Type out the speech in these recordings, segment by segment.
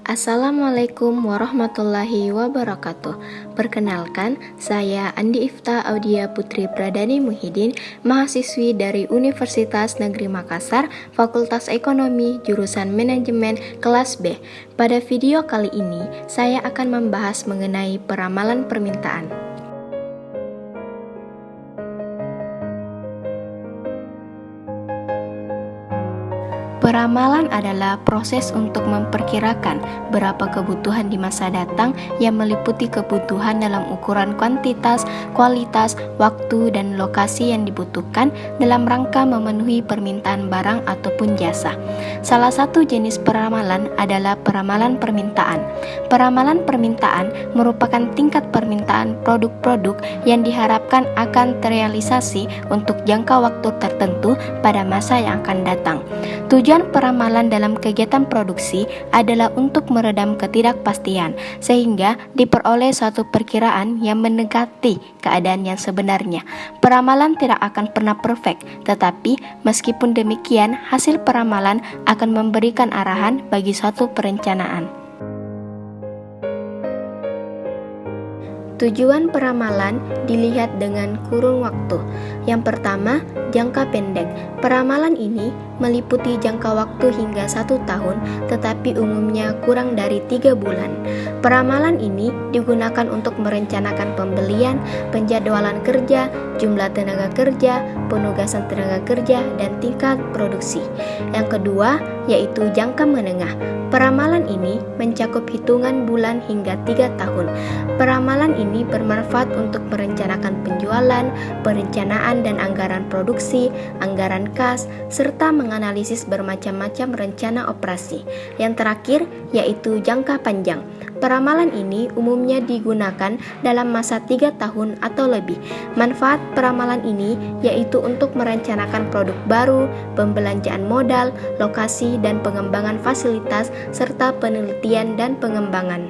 Assalamualaikum warahmatullahi wabarakatuh. Perkenalkan, saya Andi Ifta Audia Putri Pradani Muhyiddin, mahasiswi dari Universitas Negeri Makassar, Fakultas Ekonomi, jurusan Manajemen, kelas B. Pada video kali ini, saya akan membahas mengenai peramalan permintaan. Peramalan adalah proses untuk memperkirakan berapa kebutuhan di masa datang yang meliputi kebutuhan dalam ukuran kuantitas, kualitas, waktu, dan lokasi yang dibutuhkan dalam rangka memenuhi permintaan barang ataupun jasa. Salah satu jenis peramalan adalah peramalan permintaan. Peramalan permintaan merupakan tingkat permintaan produk-produk yang diharapkan akan terrealisasi untuk jangka waktu tertentu pada masa yang akan datang. Tujuan peramalan dalam kegiatan produksi adalah untuk meredam ketidakpastian, sehingga diperoleh suatu perkiraan yang mendekati keadaan yang sebenarnya. Peramalan tidak akan pernah perfect, tetapi meskipun demikian, hasil peramalan akan memberikan arahan bagi suatu perencanaan. Tujuan peramalan dilihat dengan kurun waktu. Yang pertama, jangka pendek. Peramalan ini meliputi jangka waktu hingga 1 tahun, tetapi umumnya kurang dari 3 bulan. Peramalan ini digunakan untuk merencanakan pembelian, penjadwalan kerja, jumlah tenaga kerja, penugasan tenaga kerja, dan tingkat produksi. Yang kedua, yaitu jangka menengah. Peramalan ini mencakup hitungan bulan hingga 3 tahun. Peramalan ini bermanfaat untuk merencanakan penjualan, perencanaan dan anggaran produksi, anggaran kas, serta menganalisis bermacam-macam rencana operasi. Yang terakhir, yaitu jangka panjang. Peramalan ini umumnya digunakan dalam masa 3 tahun atau lebih. Manfaat peramalan ini yaitu untuk merencanakan produk baru, pembelanjaan modal, lokasi dan pengembangan fasilitas, serta penelitian dan pengembangan.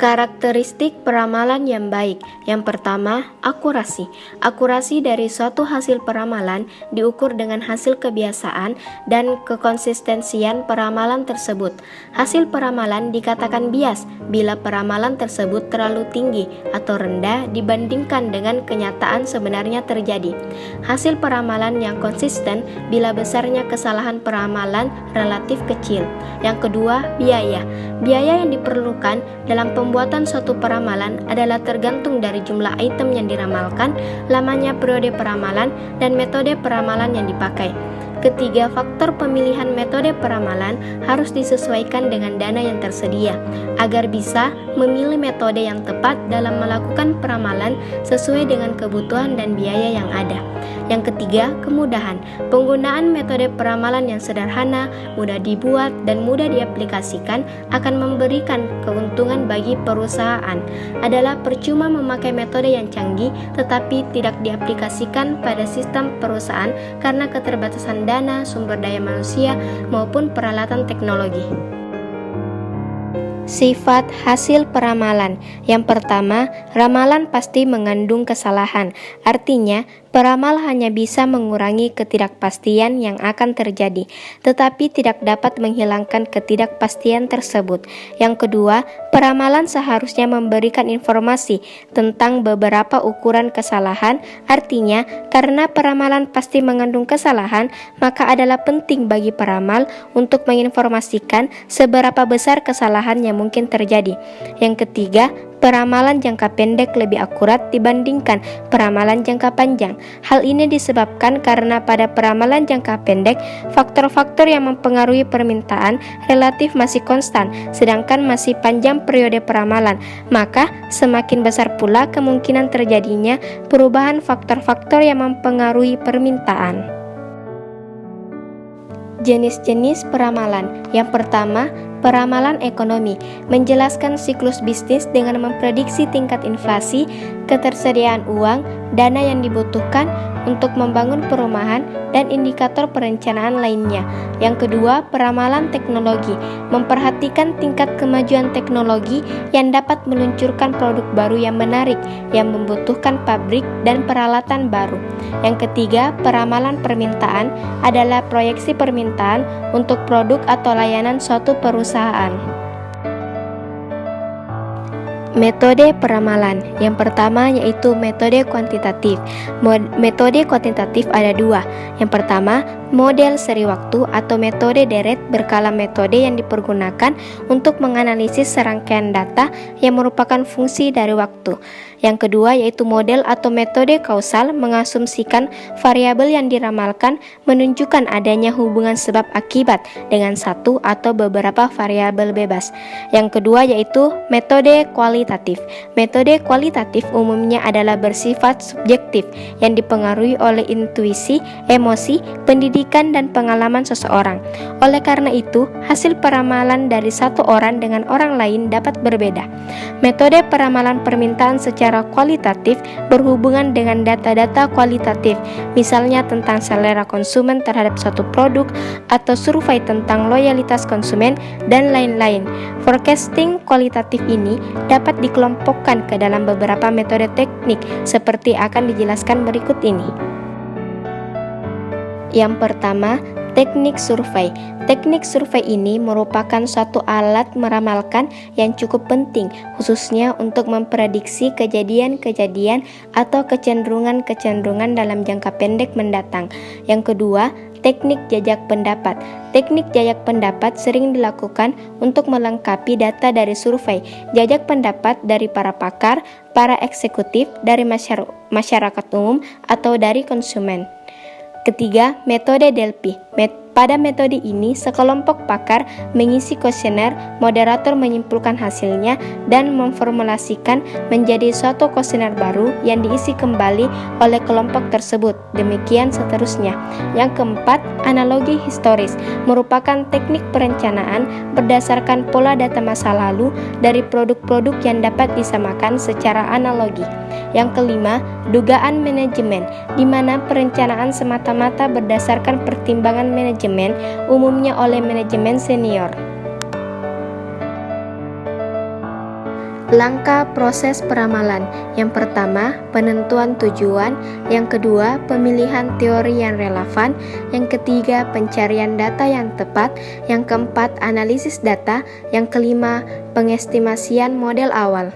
Karakteristik peramalan yang baik. Yang pertama, akurasi. Akurasi dari suatu hasil peramalan diukur dengan hasil kebiasaan dan kekonsistensian peramalan tersebut. Hasil peramalan dikatakan bias bila peramalan tersebut terlalu tinggi atau rendah dibandingkan dengan kenyataan sebenarnya terjadi. Hasil peramalan yang konsisten bila besarnya kesalahan peramalan relatif kecil. Yang kedua, biaya. Biaya yang diperlukan dalam pembuatan suatu peramalan adalah tergantung dari jumlah item yang diramalkan, lamanya periode peramalan, dan metode peramalan yang dipakai. Ketiga, faktor pemilihan metode peramalan harus disesuaikan dengan dana yang tersedia, agar bisa memilih metode yang tepat dalam melakukan peramalan sesuai dengan kebutuhan dan biaya yang ada. Yang ketiga, kemudahan. Penggunaan metode peramalan yang sederhana, mudah dibuat, dan mudah diaplikasikan akan memberikan keuntungan bagi perusahaan. Adalah percuma memakai metode yang canggih tetapi tidak diaplikasikan pada sistem perusahaan karena keterbatasan dana, sumber daya manusia, maupun peralatan teknologi. Sifat hasil peramalan. Yang pertama, ramalan pasti mengandung kesalahan. Artinya, peramal hanya bisa mengurangi ketidakpastian yang akan terjadi, tetapi tidak dapat menghilangkan ketidakpastian tersebut. Yang kedua, peramalan seharusnya memberikan informasi tentang beberapa ukuran kesalahan. Artinya, karena peramalan pasti mengandung kesalahan, maka adalah penting bagi peramal untuk menginformasikan seberapa besar kesalahan yang mungkin terjadi. Yang ketiga, peramalan jangka pendek lebih akurat dibandingkan peramalan jangka panjang. Hal ini disebabkan karena pada peramalan jangka pendek, faktor-faktor yang mempengaruhi permintaan relatif masih konstan, sedangkan masih panjang periode peramalan, maka semakin besar pula kemungkinan terjadinya perubahan faktor-faktor yang mempengaruhi permintaan. Jenis-jenis peramalan. Yang pertama, peramalan ekonomi, menjelaskan siklus bisnis dengan memprediksi tingkat inflasi, ketersediaan uang, dana yang dibutuhkan untuk membangun perumahan, dan indikator perencanaan lainnya. Yang kedua, peramalan teknologi, memperhatikan tingkat kemajuan teknologi yang dapat meluncurkan produk baru yang menarik, yang membutuhkan pabrik dan peralatan baru. Yang ketiga, peramalan permintaan adalah proyeksi permintaan untuk produk atau layanan suatu perusahaan. Metode peramalan. Yang pertama yaitu metode kuantitatif. Metode kuantitatif ada dua. Yang pertama, model seri waktu atau metode deret berkala, metode yang dipergunakan untuk menganalisis serangkaian data yang merupakan fungsi dari waktu. Yang kedua yaitu model atau metode kausal, mengasumsikan variabel yang diramalkan menunjukkan adanya hubungan sebab akibat dengan satu atau beberapa variabel bebas. Yang kedua yaitu metode kualitatif. Metode kualitatif umumnya adalah bersifat subjektif yang dipengaruhi oleh intuisi, emosi, pendidikan, dan pengalaman seseorang. Oleh karena itu, hasil peramalan dari satu orang dengan orang lain dapat berbeda. Metode peramalan permintaan secara kualitatif berhubungan dengan data-data kualitatif, misalnya tentang selera konsumen terhadap suatu produk atau survei tentang loyalitas konsumen, dan lain-lain. Forecasting kualitatif ini dapat dikelompokkan ke dalam beberapa metode teknik seperti akan dijelaskan berikut ini. Yang pertama, teknik survei. Teknik survei ini merupakan suatu alat meramalkan yang cukup penting, khususnya untuk memprediksi kejadian-kejadian atau kecenderungan-kecenderungan dalam jangka pendek mendatang. Yang kedua, teknik jajak pendapat. Teknik jajak pendapat sering dilakukan untuk melengkapi data dari survei. Jajak pendapat dari para pakar, para eksekutif, dari masyarakat umum, atau dari konsumen. Ketiga, metode Delphi. Pada metode ini, sekelompok pakar mengisi kuesioner, moderator menyimpulkan hasilnya, dan memformulasikan menjadi suatu kuesioner baru yang diisi kembali oleh kelompok tersebut. Demikian seterusnya. Yang keempat, analogi historis merupakan teknik perencanaan berdasarkan pola data masa lalu dari produk-produk yang dapat disamakan secara analogi. Yang kelima, dugaan manajemen, di mana perencanaan semata-mata berdasarkan pertimbangan manajemen, umumnya oleh manajemen senior. Langkah proses peramalan. Yang pertama, penentuan tujuan. Yang kedua, pemilihan teori yang relevan. Yang ketiga, pencarian data yang tepat. Yang keempat, analisis data. Yang kelima, pengestimasian model awal.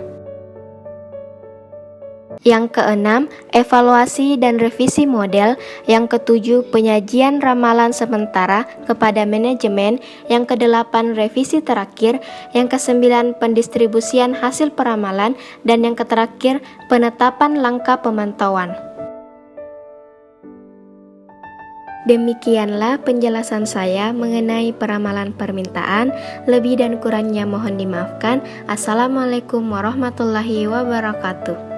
Yang keenam, evaluasi dan revisi model. Yang ketujuh, penyajian ramalan sementara kepada manajemen. Yang kedelapan, revisi terakhir. Yang kesembilan, pendistribusian hasil peramalan. Dan yang terakhir, penetapan langkah pemantauan. Demikianlah penjelasan saya mengenai peramalan permintaan. Lebih dan kurangnya mohon dimaafkan. Assalamualaikum warahmatullahi wabarakatuh.